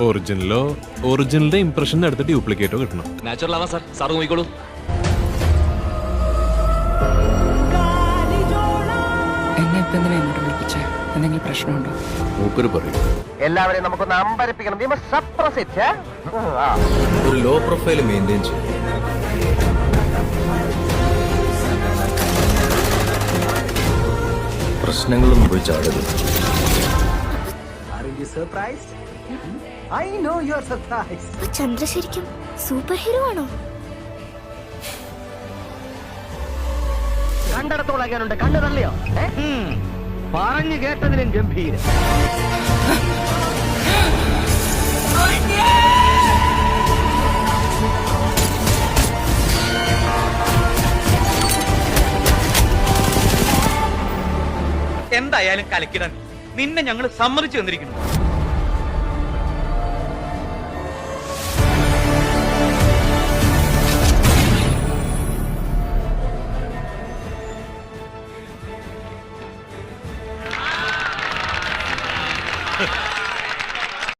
ഒറിജിനലിന്റെ impression എടുത്ത് ഡ്യൂപ്ലിക്കേറ്റോ കിട്ടണം. Natural ആവാം സാർ, സാറ് നോക്കിക്കോളൂ. എന്നെ ഇപ്പൊ എന്തിനാ ഇങ്ങോട്ട് വിളിപ്പിച്ചേ? എന്തെങ്കിലും പ്രശ്നമുണ്ടോ? മൂപ്പര് പറയും. എല്ലാവരെയും നമുക്കൊന്ന് അമ്പരപ്പിക്കണം. ഒരു ലോ പ്രൊഫൈൽ മെയിൻറ്റെയിൻ ചെയ്യും. പ്രശ്നങ്ങളൊന്നും പോയി ചാടരുത്. ചന്ദ്ര ശരിക്കും സൂപ്പർ ഹീറോ ആണോ? കണ്ടെടുത്തോളാക്കാനുണ്ട്. കണ്ണു തള്ളിയോ? പറഞ്ഞു കേട്ടതിലും ഗംഭീരം. എന്തായാലും കലക്കിടാൻ നിന്നെ ഞങ്ങൾ സമ്മതിച്ചു തന്നിരിക്കുന്നു.